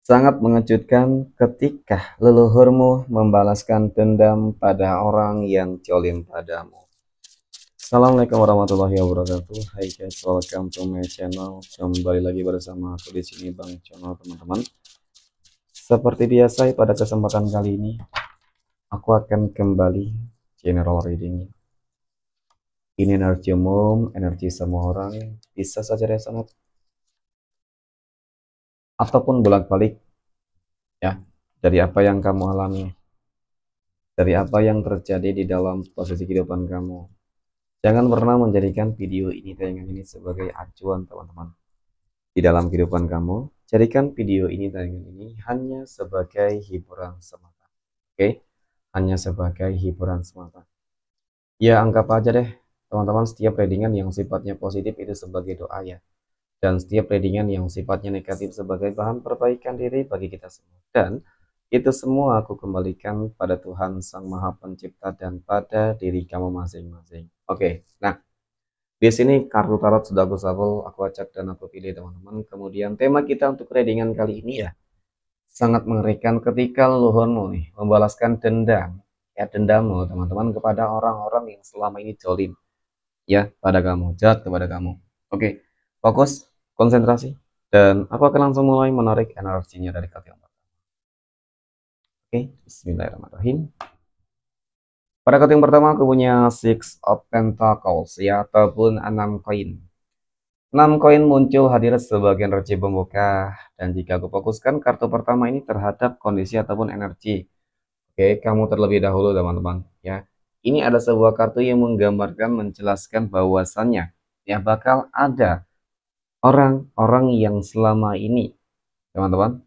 Sangat mengejutkan ketika leluhurmu membalaskan dendam pada orang yang jolim padamu. Assalamualaikum warahmatullahi wabarakatuh. Hai guys, welcome to my channel. Kembali lagi bersama aku di sini Bang Channel, teman-teman. Seperti biasa pada kesempatan kali ini aku akan kembali general reading. Ini energi umum, energi semua orang, bisa saja resonat ataupun bolak-balik ya, dari apa yang kamu alami, dari apa yang terjadi di dalam posisi kehidupan kamu. Jangan pernah menjadikan video ini, tayangan ini sebagai acuan, teman-teman. Di dalam kehidupan kamu, jadikan video ini, tayangan ini hanya sebagai hiburan semata. Oke? Hanya sebagai hiburan semata. Ya, anggap aja deh, teman-teman, setiap readingan yang sifatnya positif itu sebagai doa ya. Dan setiap readingan yang sifatnya negatif sebagai bahan perbaikan diri bagi kita semua. Dan itu semua aku kembalikan pada Tuhan Sang Maha Pencipta dan pada diri kamu masing-masing. Oke, nah di sini kartu tarot sudah aku shuffle, aku acak dan aku pilih, teman-teman. Kemudian tema kita untuk readingan kali ini ya, sangat mengerikan ketika leluhurmu nih membalaskan dendam, ya dendammu teman-teman, kepada orang-orang yang selama ini jolim ya pada kamu, jahat kepada kamu. Oke, fokus, konsentrasi, dan aku akan langsung mulai menarik energinya dari kartu yang pertama. Oke, bismillahirrahmanirrahim. Pada kartu yang pertama aku punya Six of Pentacles ya, ataupun 6 koin. 6 koin muncul hadir sebagai energi pembuka, dan jika aku fokuskan kartu pertama ini terhadap kondisi ataupun energi. Oke, kamu terlebih dahulu teman-teman ya. Ini ada sebuah kartu yang menggambarkan, menjelaskan bahwasannya ya bakal ada orang-orang yang selama ini, teman-teman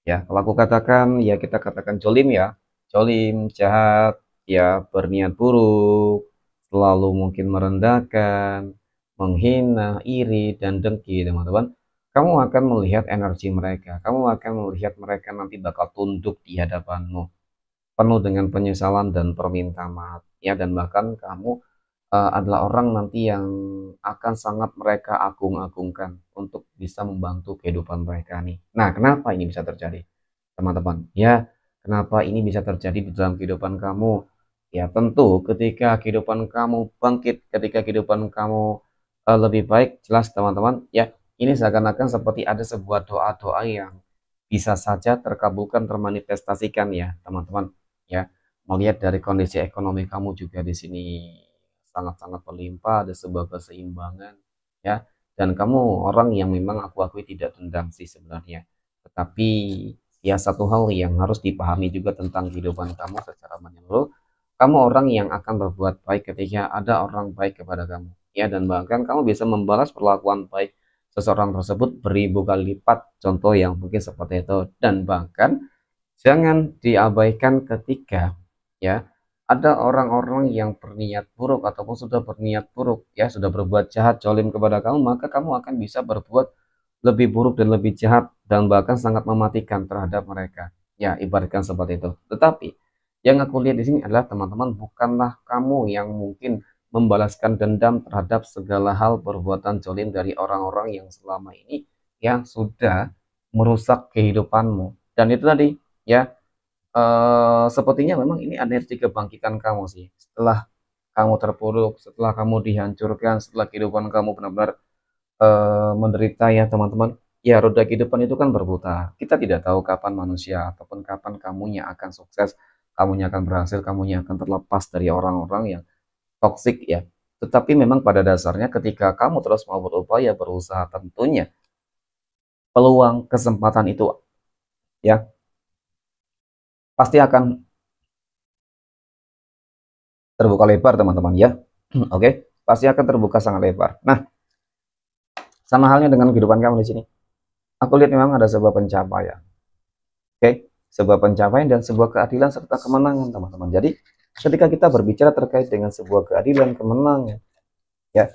ya, kalau aku katakan ya, kita katakan jolim ya, jolim, jahat ya, berniat buruk, selalu mungkin merendahkan, menghina, iri, dan dengki, teman-teman. Kamu akan melihat energi mereka, kamu akan melihat mereka nanti bakal tunduk di hadapanmu, penuh dengan penyesalan dan permintaan maaf ya, dan bahkan kamu adalah orang nanti yang akan sangat mereka agung-agungkan untuk bisa membantu kehidupan mereka nih. Nah, kenapa ini bisa terjadi, teman-teman? Ya, kenapa ini bisa terjadi di dalam kehidupan kamu? Ya, tentu ketika kehidupan kamu bangkit, ketika kehidupan kamu lebih baik, jelas teman-teman, ya, ini seakan-akan seperti ada sebuah doa-doa yang bisa saja terkabulkan, termanifestasikan ya, teman-teman. Ya, melihat dari kondisi ekonomi kamu juga di sini sangat-sangat berlimpah, ada sebuah keseimbangan ya, dan kamu orang yang memang aku akui tidak dendam sih sebenarnya, tetapi ya satu hal yang harus dipahami juga tentang kehidupan kamu secara menyeluruh, kamu orang yang akan berbuat baik ketika ada orang baik kepada kamu ya, dan bahkan kamu bisa membalas perlakuan baik seseorang tersebut beribu kali lipat, contoh yang mungkin seperti itu. Dan bahkan jangan diabaikan ketika ya ada orang-orang yang berniat buruk ataupun sudah berniat buruk ya, sudah berbuat jahat, zalim kepada kamu, maka kamu akan bisa berbuat lebih buruk dan lebih jahat, dan bahkan sangat mematikan terhadap mereka. Ya, ibaratkan seperti itu. Tetapi yang aku lihat di sini adalah, teman-teman, bukanlah kamu yang mungkin membalaskan dendam terhadap segala hal perbuatan zalim dari orang-orang yang selama ini yang sudah merusak kehidupanmu. Dan itu tadi ya, sepertinya memang ini energi kebangkitan kamu sih. Setelah kamu terpuruk, setelah kamu dihancurkan, setelah kehidupan kamu benar-benar menderita ya, teman-teman. Ya, roda kehidupan itu kan berputar. Kita tidak tahu kapan manusia ataupun kapan kamunya akan sukses, kamunya akan berhasil, kamunya akan terlepas dari orang-orang yang toksik ya. Tetapi memang pada dasarnya ketika kamu terus mau berupaya, berusaha, tentunya peluang kesempatan itu ya pasti akan terbuka lebar, teman-teman ya. Oke, pasti akan terbuka sangat lebar. Nah, sama halnya dengan kehidupan kamu di sini. Aku lihat memang ada sebuah pencapaian. Oke, sebuah pencapaian dan sebuah keadilan serta kemenangan, teman-teman. Jadi, ketika kita berbicara terkait dengan sebuah keadilan, kemenangan, ya,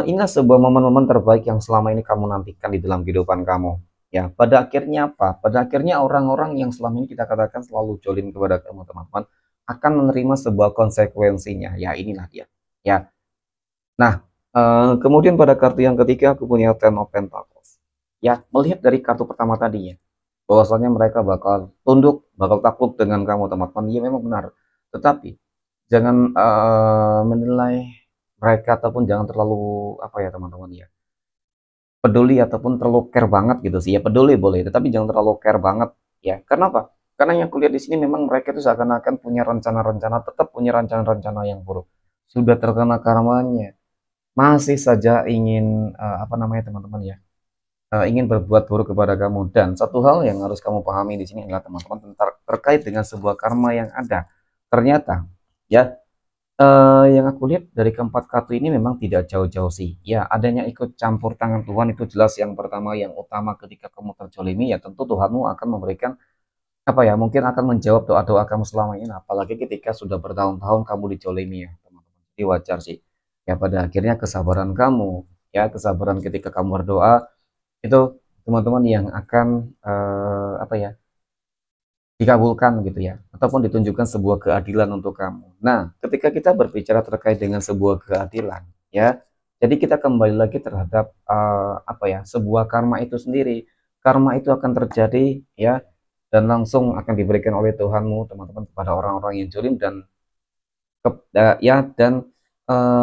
inilah sebuah momen-momen terbaik yang selama ini kamu nantikan di dalam kehidupan kamu. Ya, pada akhirnya apa? Pada akhirnya orang-orang yang selama ini kita katakan selalu jolim kepada kamu, teman-teman, akan menerima sebuah konsekuensinya. Ya, inilah dia. Ya, nah, kemudian pada kartu yang ketiga aku punya Ten of Pentacles. ya melihat dari kartu pertama tadi ya, bahwasanya mereka bakal tunduk, bakal takluk dengan kamu teman-teman. Iya memang benar. Tetapi jangan menilai mereka ataupun jangan terlalu apa ya teman-teman ya, peduli ataupun terlalu care banget gitu sih ya. Peduli boleh, tetapi jangan terlalu care banget ya. Karena apa? Karena yang kulihat di sini memang mereka itu seakan-akan punya rencana-rencana, tetap punya rencana-rencana yang buruk. Sudah terkena karmanya, masih saja ingin apa namanya teman-teman ya, ingin berbuat buruk kepada kamu. Dan satu hal yang harus kamu pahami di sini adalah teman-teman terkait dengan sebuah karma yang ada. Ternyata ya, yang aku lihat dari keempat kartu ini memang tidak jauh-jauh sih. Ya, adanya ikut campur tangan Tuhan itu jelas yang pertama, yang utama ketika kamu terjolimi ya tentu Tuhanmu akan memberikan apa ya, mungkin akan menjawab doa-doa kamu selama ini. Apalagi ketika sudah bertahun-tahun kamu dijolimi ya teman-teman. Jadi wajar sih. Ya pada akhirnya kesabaran kamu, ya kesabaran ketika kamu berdoa itu teman-teman yang akan apa ya, dikabulkan gitu ya, ataupun ditunjukkan sebuah keadilan untuk kamu. Nah, ketika kita berbicara terkait dengan sebuah keadilan, ya, jadi kita kembali lagi terhadap apa ya, sebuah karma itu sendiri. Karma itu akan terjadi ya, dan langsung akan diberikan oleh Tuhanmu, teman-teman, kepada orang-orang yang zalim dan ya dan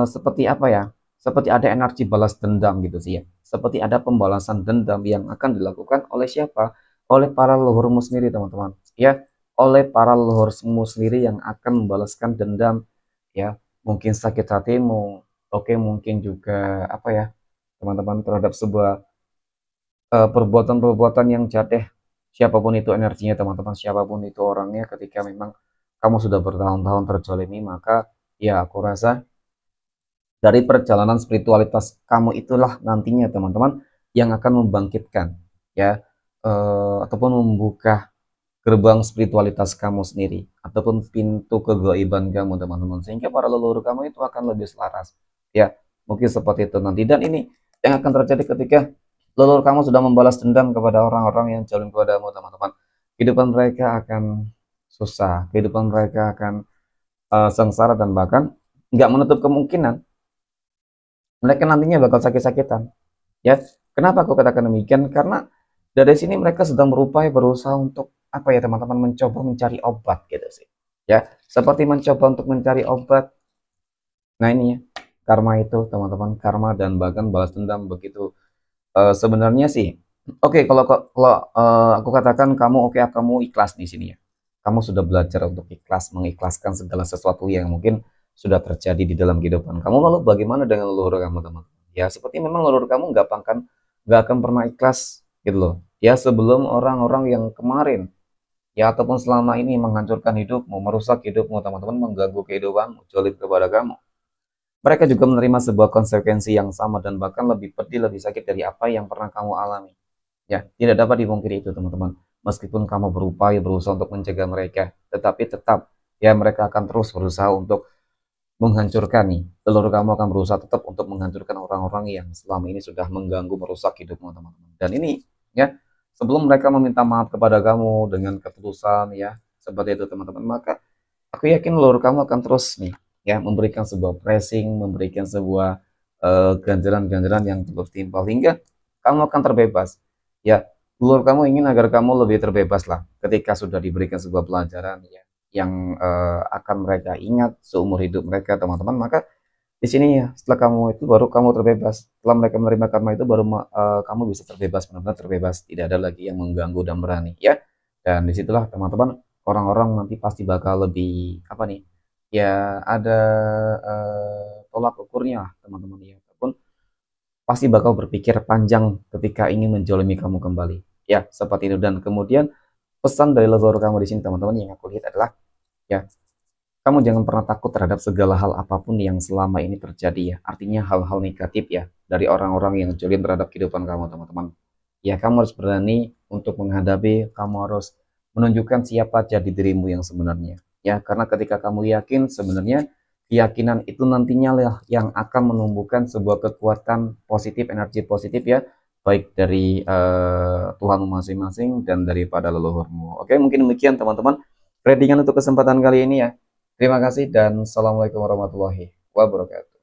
seperti apa ya? Seperti ada energi balas dendam gitu sih ya. Seperti ada pembalasan dendam yang akan dilakukan oleh siapa? Oleh para leluhurmu sendiri, teman-teman. Ya, oleh para leluhurmu sendiri yang akan membalaskan dendam ya. Mungkin sakit hatimu, oke, mungkin juga apa ya? Teman-teman terhadap sebuah perbuatan-perbuatan yang jahat deh. Siapapun itu energinya, teman-teman, siapapun itu orangnya, ketika memang kamu sudah bertahun-tahun terjolimi, maka ya aku rasa dari perjalanan spiritualitas kamu itulah nantinya teman-teman yang akan membangkitkan ya, ataupun membuka gerbang spiritualitas kamu sendiri ataupun pintu kegaiban kamu teman-teman, sehingga para leluhur kamu itu akan lebih selaras ya, mungkin seperti itu nanti. Dan ini yang akan terjadi ketika leluhur kamu sudah membalas dendam kepada orang-orang yang zalim kepadamu teman-teman. Kehidupan mereka akan susah, kehidupan mereka akan sengsara, dan bahkan nggak menutup kemungkinan mereka nantinya bakal sakit-sakitan ya. Kenapa aku katakan demikian? Karena dari sini mereka sedang berupaya berusaha untuk apa ya teman-teman, mencoba mencari obat gitu sih ya, seperti mencoba untuk mencari obat. Nah ini ya, karma itu teman-teman, karma dan bahkan balas dendam begitu. Sebenarnya sih oke, kalau aku katakan kamu oke, kamu ikhlas di sini ya, kamu sudah belajar untuk ikhlas, mengikhlaskan segala sesuatu yang mungkin sudah terjadi di dalam kehidupan kamu. Lalu bagaimana dengan leluhur kamu teman-teman? Ya seperti memang leluhur kamu nggak akan pernah ikhlas gitu loh ya, sebelum orang-orang yang kemarin ya ataupun selama ini menghancurkan hidupmu, merusak hidupmu teman-teman, mengganggu kehidupanmu, jolim kepada kamu, mereka juga menerima sebuah konsekuensi yang sama dan bahkan lebih pedih, lebih sakit dari apa yang pernah kamu alami. Ya, tidak dapat dipungkiri itu, teman-teman. Meskipun kamu berupaya berusaha untuk mencegah mereka, tetapi tetap ya mereka akan terus berusaha untuk menghancurkan nih. Telur kamu akan berusaha tetap untuk menghancurkan orang-orang yang selama ini sudah mengganggu, merusak hidupmu, teman-teman. Dan ini ya, sebelum mereka meminta maaf kepada kamu dengan ketulusan ya, seperti itu teman-teman, maka aku yakin leluhur kamu akan terus nih ya memberikan sebuah pressing, memberikan sebuah ganjaran-ganjaran yang bertimpal hingga kamu akan terbebas. Ya, leluhur kamu ingin agar kamu lebih terbebas lah ketika sudah diberikan sebuah pelajaran ya yang akan mereka ingat seumur hidup mereka, teman-teman. Maka di sini ya, setelah kamu itu baru kamu terbebas. Setelah mereka menerima karma itu baru kamu bisa terbebas, benar-benar terbebas. Tidak ada lagi yang mengganggu dan berani ya. Dan disitulah teman-teman, orang-orang nanti pasti bakal lebih apa nih? Ya ada tolak ukurnya lah teman-teman ya. Ataupun pasti bakal berpikir panjang ketika ingin menjolimi kamu kembali. Ya, seperti itu. Dan kemudian pesan dari leluhur kamu di sini teman-teman yang aku lihat adalah ya, kamu jangan pernah takut terhadap segala hal apapun yang selama ini terjadi ya. Artinya hal-hal negatif ya dari orang-orang yang jolim terhadap kehidupan kamu teman-teman. Ya kamu harus berani untuk menghadapi, kamu harus menunjukkan siapa jadi dirimu yang sebenarnya. Ya karena ketika kamu yakin, sebenarnya keyakinan itu nantinya lah yang akan menumbuhkan sebuah kekuatan positif, energi positif ya. Baik dari Tuhan masing-masing dan daripada leluhurmu. Oke, mungkin demikian teman-teman readingan untuk kesempatan kali ini ya. Terima kasih dan assalamualaikum warahmatullahi wabarakatuh.